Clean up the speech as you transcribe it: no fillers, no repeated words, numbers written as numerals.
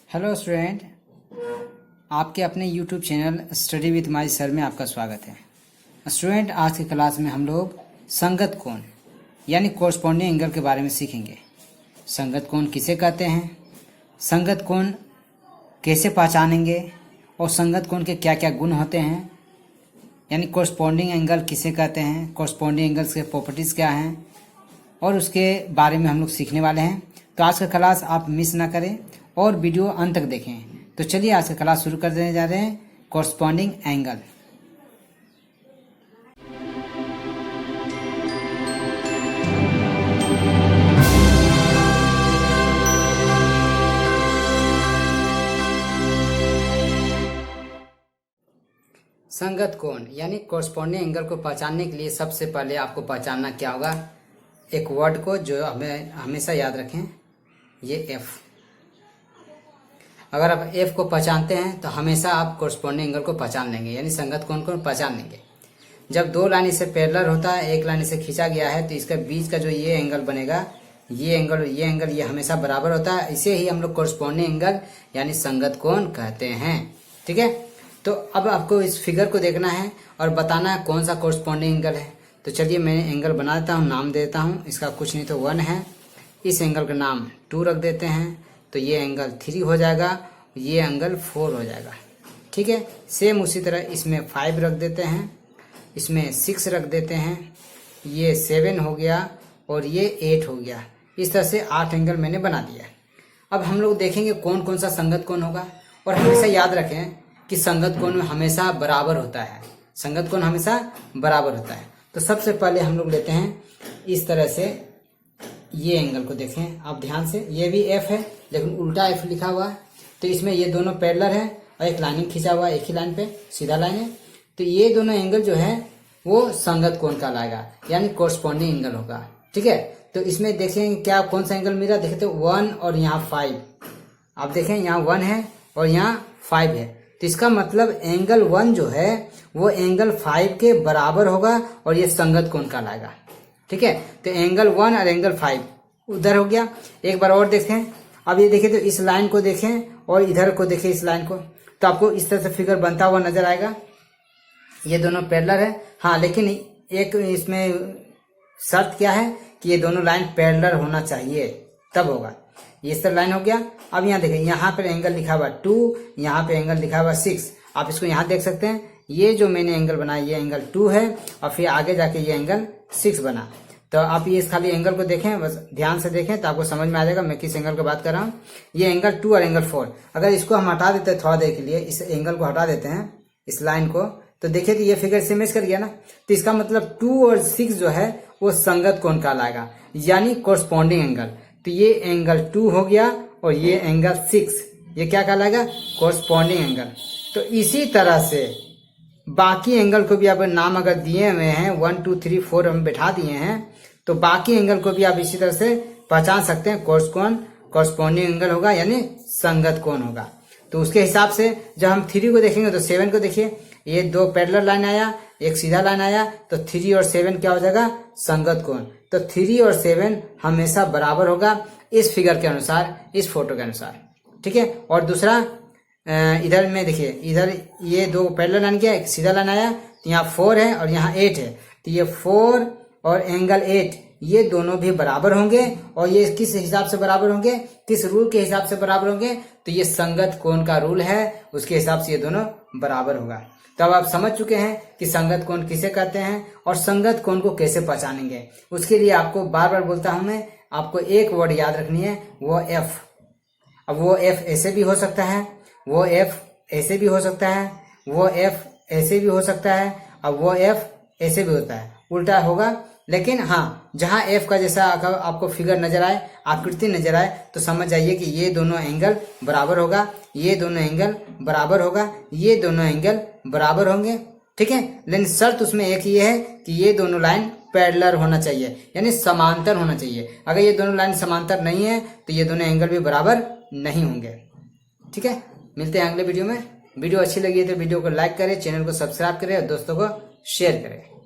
Hello student, आपके अपने YouTube channel study with my sir में आपका स्वागत है। स्टूडेंट, आज की क्लास में हम लोग संगत कोण यानी कोरस्पॉन्डिंग एंगल के बारे में सीखेंगे। संगत कोण किसे कहते हैं, संगत कोण कैसे पहचानेंगे और संगत कोण के क्या क्या गुण होते हैं, यानी कोरस्पॉन्डिंग एंगल किसे कहते हैं, कोरस्पॉन्डिंग एंगल्स के प्रॉपर्टीज़ क्या हैं, और उसके बारे में हम लोग सीखने वाले हैं। तो आज का क्लास आप मिस ना करें और वीडियो अंत तक देखें। तो चलिए आज का क्लास शुरू कर देने जा रहे हैं, कोरस्पॉन्डिंग एंगल। संगत कोण यानी कोरस्पॉन्डिंग एंगल को पहचानने के लिए सबसे पहले आपको पहचानना क्या होगा, एक वर्ड को जो हमें हमेशा याद रखें, ये एफ। अगर आप एफ को पहचानते हैं तो हमेशा आप कोरस्पॉन्डिंग एंगल को पहचान लेंगे, यानी संगत कोण को पहचान लेंगे। जब दो लाइन इससे पैरेलल होता है, एक लाइन इसे खींचा गया है, तो इसके बीच का जो ये एंगल बनेगा, ये एंगल ये हमेशा बराबर होता है। इसे ही हम लोग कोरस्पॉन्डिंग एंगल यानी संगत कोण कहते हैं। ठीक है, तो अब आपको इस फिगर को देखना है और बताना है कौन सा कोरस्पॉन्डिंग एंगल है। तो चलिए मैं एंगल बना देता हूँ, नाम दे देता हूँ। इसका कुछ नहीं तो 1 है, इस एंगल का नाम 2 रख देते हैं, तो ये एंगल 3 हो जाएगा, ये एंगल 4 हो जाएगा। ठीक है, सेम उसी तरह इसमें 5 रख देते हैं, इसमें 6 रख देते हैं, ये 7 हो गया और ये 8 हो गया। इस तरह से 8 एंगल मैंने बना दिया। अब हम लोग देखेंगे कौन कौन सा संगत कोण होगा, और हमेशा याद रखें कि संगत कोण में हमेशा बराबर होता है, संगत कोण हमेशा बराबर होता है। तो सबसे पहले हम लोग लेते हैं इस तरह से, ये एंगल को देखें आप ध्यान से, ये भी एफ है लेकिन उल्टा एफ लिखा हुआ है। तो इसमें ये दोनों पैरेलल है और एक लाइनिंग खींचा हुआ है, एक ही लाइन पे सीधा लाइन है। तो ये दोनों एंगल जो है वो संगत कोण कहलाएगा, यानी कोरस्पॉन्डिंग एंगल होगा। ठीक है, तो इसमें देखेंगे क्या कौन सा एंगल मिला, देखे तो 1 और यहाँ 5। आप देखें यहाँ 1 है और यहाँ 5 है, तो इसका मतलब एंगल 1 जो है वो एंगल 5 के बराबर होगा और ये संगत कोण कहलाएगा। ठीक है, तो एंगल 1 और एंगल 5 उधर हो गया। एक बार और देखें, अब ये देखें तो इस लाइन को देखें और इधर को देखें इस लाइन को, तो आपको इस तरह से फिगर बनता हुआ नजर आएगा। ये दोनों पैरेलल है, हाँ, लेकिन एक इसमें शर्त क्या है कि ये दोनों लाइन पैरेलल होना चाहिए, तब होगा। ये इस तरह लाइन हो गया। अब यहाँ देखें, यहाँ पर एंगल लिखा हुआ 2, यहाँ पे एंगल लिखा हुआ 6। आप इसको यहाँ देख सकते हैं, ये जो मैंने एंगल बनाया ये एंगल 2 है और फिर आगे जाके ये एंगल 6 बना। तो आप ये इस खाली एंगल को देखें, बस ध्यान से देखें तो आपको समझ में आ जाएगा मैं किस एंगल की बात कर रहा हूँ। ये एंगल 2 और एंगल 4, अगर इसको हम हटा देते हैं थोड़ा देर के लिए, इस एंगल को हटा देते हैं, इस लाइन को, तो देखिए तो ये फिगर से मैच कर गया ना। तो इसका मतलब 2 और 6 जो है वो संगत कोण कहलाएगा, यानी कोरस्पॉन्डिंग एंगल। तो ये एंगल 2 हो गया और ये एंगल 6, ये क्या कहलाएगा, कोरस्पॉन्डिंग एंगल। तो इसी तरह से बाकी एंगल को भी आप नाम अगर दिए हुए हैं 1 2 3 4 हम बैठा दिए हैं, तो बाकी एंगल को भी आप इसी तरह से पहचान सकते हैं। कोरस्पॉन्डिंग एंगल होगा यानी संगत कोण होगा। तो उसके हिसाब से जब हम 3 को देखेंगे तो 7 को देखिए, ये 2 पैरेलल लाइन आया, एक सीधा लाइन आया, तो 3 और 7 क्या हो जाएगा, संगत कोण। तो 3 और 7 हमेशा बराबर होगा इस फिगर के अनुसार, इस फोटो के अनुसार। ठीक है, और दूसरा इधर में देखिए, इधर ये 2 पैरेलल लाइन किया, एक सीधा लाइन आया, तो यहाँ 4 है और यहाँ 8 है, तो ये 4 और एंगल 8 ये दोनों भी बराबर होंगे। और ये किस हिसाब से बराबर होंगे, किस रूल के हिसाब से बराबर होंगे, तो ये संगत कोण का रूल है, उसके हिसाब से ये दोनों बराबर होगा। तो अब आप समझ चुके हैं कि संगत कोण किसे कहते हैं और संगत कोण को कैसे पहचानेंगे। उसके लिए आपको बार बार बोलता हूं मैं, आपको एक वर्ड याद रखनी है, वो एफ। अब वो एफ ऐसे भी हो सकता है, वो एफ ऐसे भी हो सकता है, वो एफ ऐसे भी हो सकता है, अब वो एफ ऐसे भी होता है, उल्टा होगा। लेकिन हाँ, जहां एफ का जैसा आपको फिगर नजर आए, आकृति नजर आए, तो समझ जाइए कि ये दोनों एंगल बराबर होगा, ये दोनों एंगल बराबर होगा, ये दोनों एंगल बराबर होंगे। ठीक है, लेकिन शर्त उसमें एक ही है कि ये दोनों लाइन पैरेलल होना चाहिए, यानी समांतर होना चाहिए। अगर ये दोनों लाइन समांतर नहीं है तो ये दोनों एंगल भी बराबर नहीं होंगे। ठीक है, मिलते हैं अगले वीडियो में। वीडियो अच्छी लगी है तो वीडियो को लाइक करें, चैनल को सब्सक्राइब करें और दोस्तों को शेयर करें।